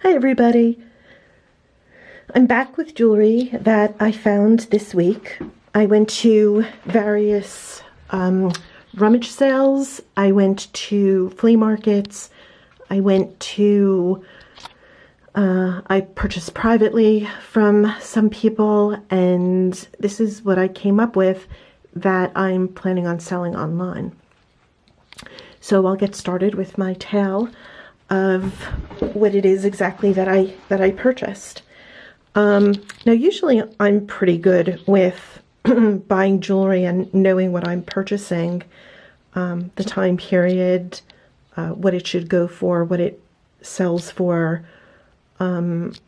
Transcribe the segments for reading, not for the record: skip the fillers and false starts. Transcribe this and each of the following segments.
Hi everybody! I'm back with jewelry that I found this week. I went to various rummage sales. I went to flea markets. I went to, I purchased privately from some people, and this is what I came up with that I'm planning on selling online. So I'll get started with my tale of what it is exactly that I purchased. Now usually I'm pretty good with buying jewelry and knowing what I'm purchasing, the time period, what it should go for, what it sells for, and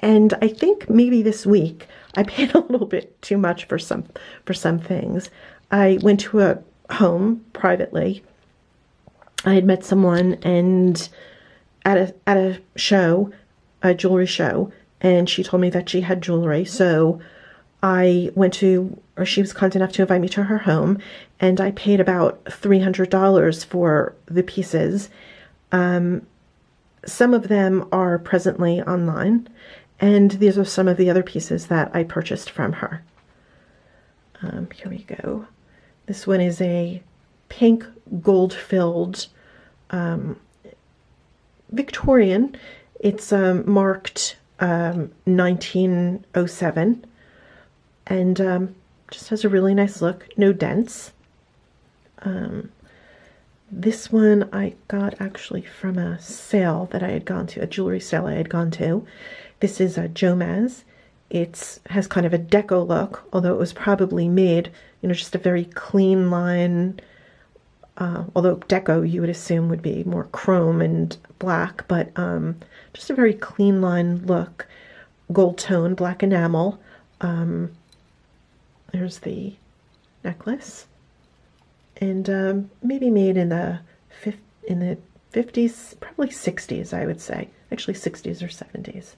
I think maybe this week I paid a little bit too much for some things. I went to a home privately. I had met someone and at a show, a jewelry show, and she told me that she had jewelry. So I went to, or she was kind enough to invite me to her home, and I paid about $300 for the pieces. Some of them are presently online, and these are some of the other pieces that I purchased from her. Here we go. This one is a pink gold-filled Victorian. It's marked 1907, and just has a really nice look. No dents. This one I got actually from a sale that I had gone to, a jewelry sale I had gone to. This is a Jomaz. It has kind of a deco look, although it was probably made, just a very clean line. Although deco you would assume would be more chrome and black, but just a very clean line look. Gold tone, black enamel. There's the necklace, and maybe made in the 50s, probably 60s, I would say. Actually 60s or 70s.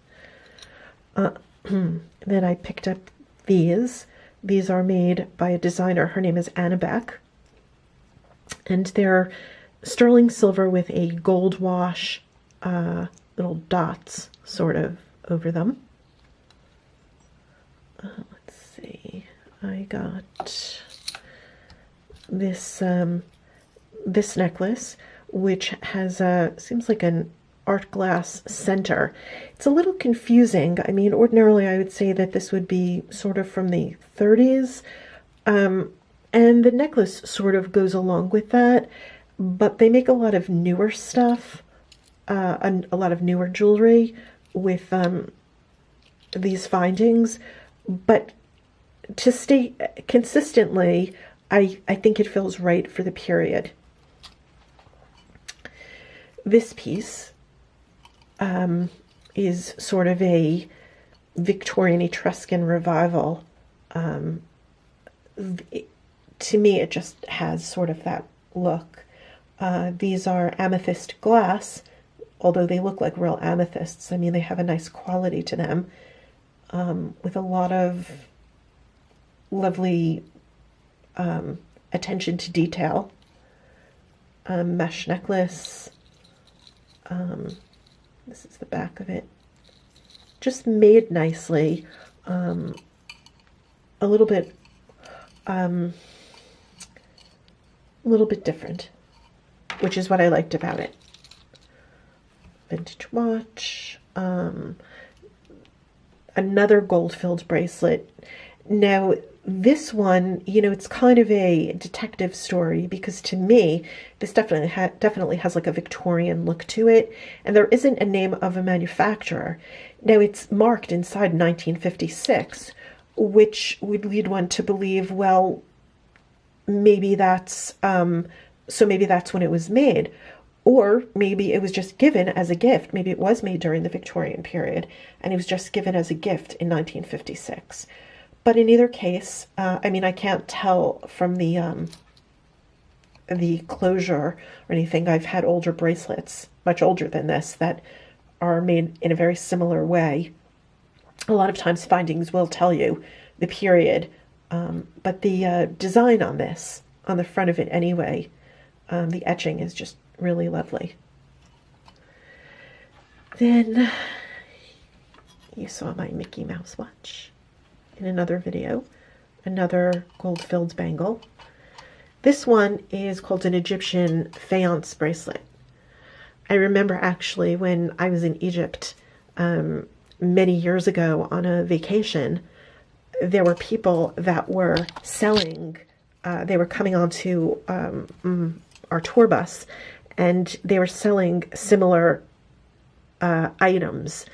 Then I picked up these. These are made by a designer. Her name is Anna Beck. And they're sterling silver with a gold wash, little dots sort of over them. Let's see. I got this this necklace, which has seems like an art glass center. It's a little confusing. I mean, ordinarily I would say that this would be sort of from the 30s. And the necklace sort of goes along with that, but they make a lot of newer stuff, a lot of newer jewelry with these findings. But to stay consistently, I think it feels right for the period. This piece is sort of a Victorian Etruscan revival. To me, it just has sort of that look. These are amethyst glass, although they look like real amethysts. I mean, they have a nice quality to them, with a lot of lovely attention to detail. Mesh necklace. This is the back of it. Just made nicely. A little bit different, which is what I liked about it. Vintage watch, another gold-filled bracelet. Now, this one, it's kind of a detective story, because to me, this definitely has like a Victorian look to it, and there isn't a name of a manufacturer. Now, it's marked inside 1956, which would lead one to believe, well, maybe that's maybe that's when it was made, or maybe it was just given as a gift. Maybe it was made during the Victorian period and it was just given as a gift in 1956. But in either case, I mean, I can't tell from the closure or anything. I've had older bracelets, much older than this, that are made in a very similar way. A lot of times findings will tell you the period, but the design on this, on the front of it anyway, the etching is just really lovely. Then you saw my Mickey Mouse watch in another video, another gold-filled bangle. This one is called an Egyptian faience bracelet. I remember actually when I was in Egypt many years ago on a vacation, there were people that were selling, they were coming onto our tour bus, and they were selling similar items.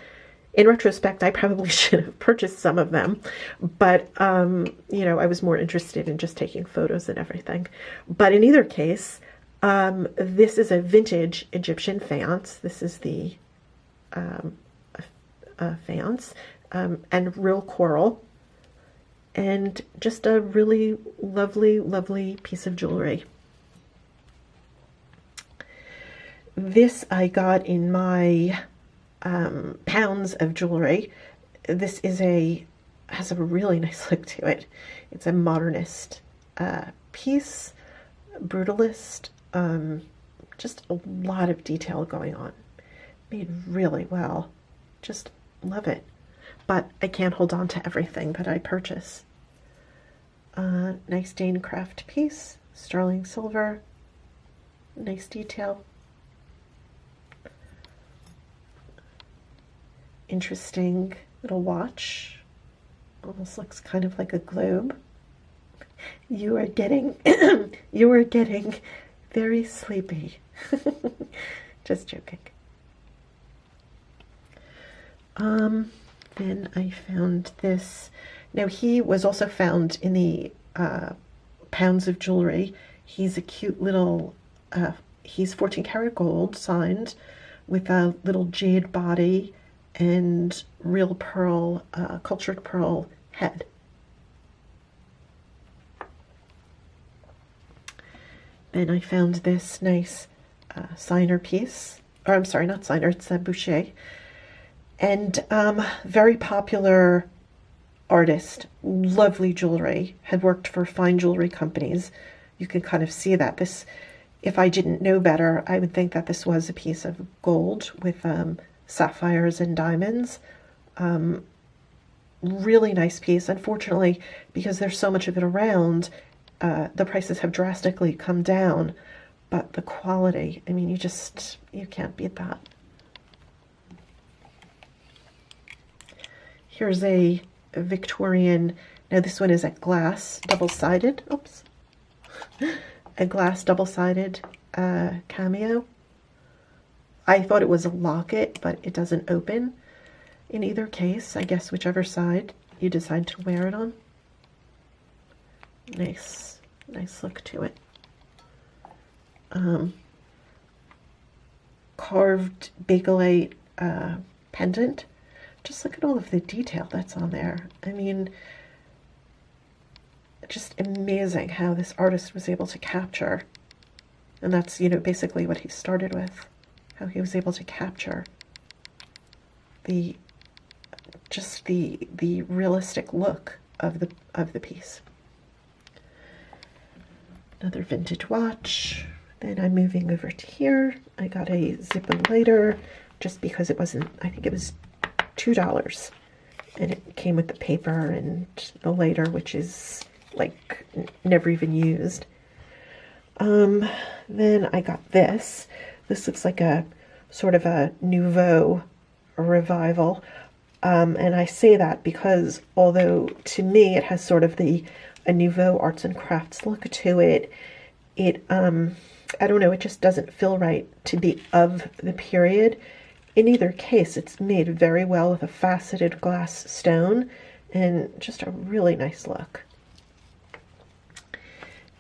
In retrospect, I probably should have purchased some of them, but, you know, I was more interested in just taking photos and everything. But in either case, this is a vintage Egyptian faience. This is the faience, and real coral, and just a really lovely, lovely piece of jewelry. This I got in my pounds of jewelry. This is has a really nice look to it. It's a modernist piece, brutalist, just a lot of detail going on. Made really well. Just love it. But I can't hold on to everything that I purchase. Nice Dane craft piece, sterling silver, nice detail. Interesting little watch. Almost looks kind of like a globe. You are getting very sleepy. Just joking. Then I found this. Now he was also found in the pounds of jewelry. He's a cute little, he's 14 karat gold signed with a little jade body and real pearl, cultured pearl head. Then I found this nice signer piece, or I'm sorry, not signer, it's a boucher. And very popular artist, lovely jewelry, had worked for fine jewelry companies. You can kind of see that. This, if I didn't know better, I would think that this was a piece of gold with sapphires and diamonds. Really nice piece. Unfortunately, because there's so much of it around, the prices have drastically come down, but the quality, I mean, you can't beat that. Here's a Victorian, now this one is a glass double-sided, oops, a glass double-sided cameo. I thought it was a locket, but it doesn't open. In either case, I guess whichever side you decide to wear it on. Nice look to it. Carved bakelite pendant. Just look at all of the detail that's on there. I mean, just amazing how this artist was able to capture, and that's, you know, basically what he started with, how he was able to capture the realistic look of the piece. Another vintage watch. Then I'm moving over to here. I got a Zippo lighter just because it wasn't, I think it was $2, and it came with the paper and the lighter, which is like never even used. Then I got this. This looks like a sort of a Nouveau revival, and I say that because although to me it has sort of a Nouveau arts and crafts look to it, I don't know, it just doesn't feel right to be of the period. In either case, it's made very well with a faceted glass stone and just a really nice look.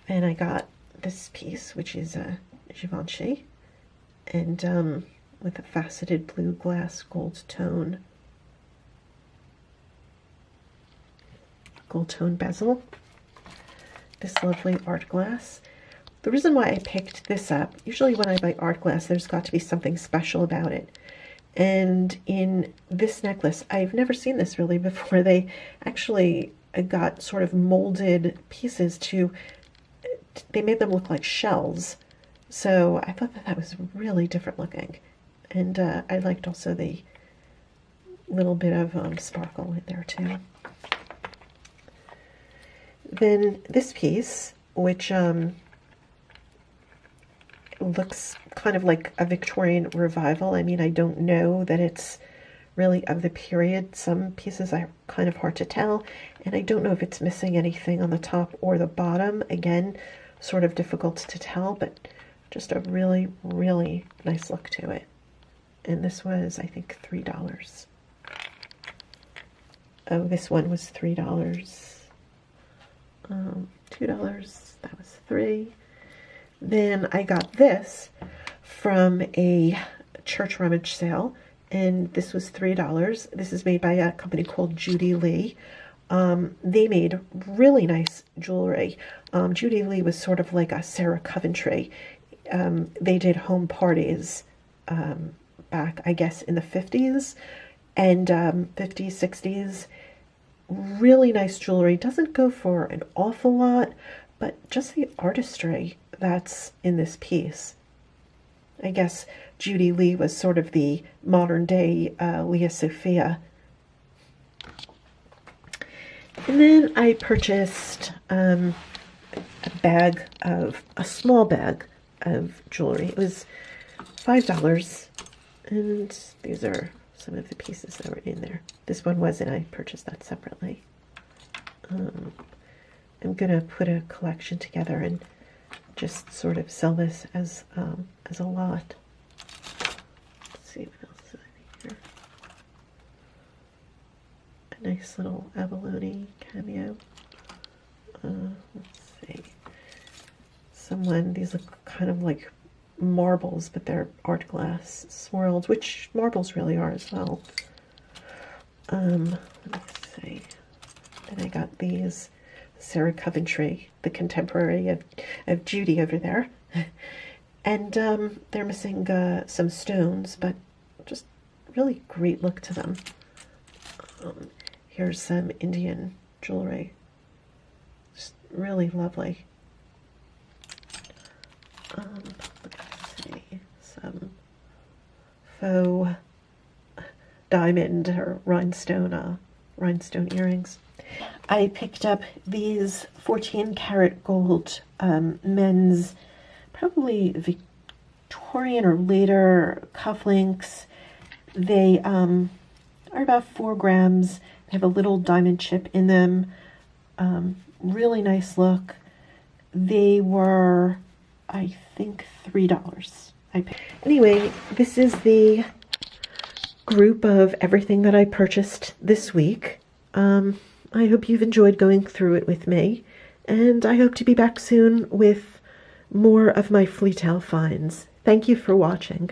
And I got this piece, which is a Givenchy, and with a faceted blue glass gold tone bezel. This lovely art glass. The reason why I picked this up, usually when I buy art glass, there's got to be something special about it. And in this necklace, I've never seen this really before. They actually got sort of molded pieces they made them look like shells. So I thought that was really different looking. And I liked also the little bit of sparkle in there too. Then this piece, which looks kind of like a Victorian revival. I mean, I don't know that it's really of the period. Some pieces are kind of hard to tell, and I don't know if it's missing anything on the top or the bottom. Again, sort of difficult to tell, but just a really, really nice look to it. And this was, I think, $3. Oh, this one was $3. $2, that was $3. Then I got this from a church rummage sale, and this was $3. This is made by a company called Judy Lee. They made really nice jewelry. Judy Lee was sort of like a Sarah Coventry. They did home parties back, I guess, in the 50s and 50s, 60s. Really nice jewelry. Doesn't go for an awful lot, but just the artistry that's in this piece. I guess Judy Lee was sort of the modern day Leah Sophia. And then I purchased a small bag of jewelry. It was $5, and these are some of the pieces that were in there. This one wasn't. I purchased that separately. I'm gonna put a collection together and just sort of sell this as a lot. Let's see what else is in here. A nice little abalone cameo. Let's see. These look kind of like marbles, but they're art glass swirled, which marbles really are as well. Let me see. Then I got these Sarah Coventry, the contemporary of Judy over there. And they're missing some stones, but just really great look to them. Here's some Indian jewelry. Just really lovely. Let's see, some faux diamond or rhinestone earrings. I picked up these 14 karat gold men's, probably Victorian or later cufflinks. They are about 4 grams. They have a little diamond chip in them. Really nice look. They were, I think, $3. Anyway, this is the group of everything that I purchased this week. I hope you've enjoyed going through it with me, and I hope to be back soon with more of my flea tail finds. Thank you for watching.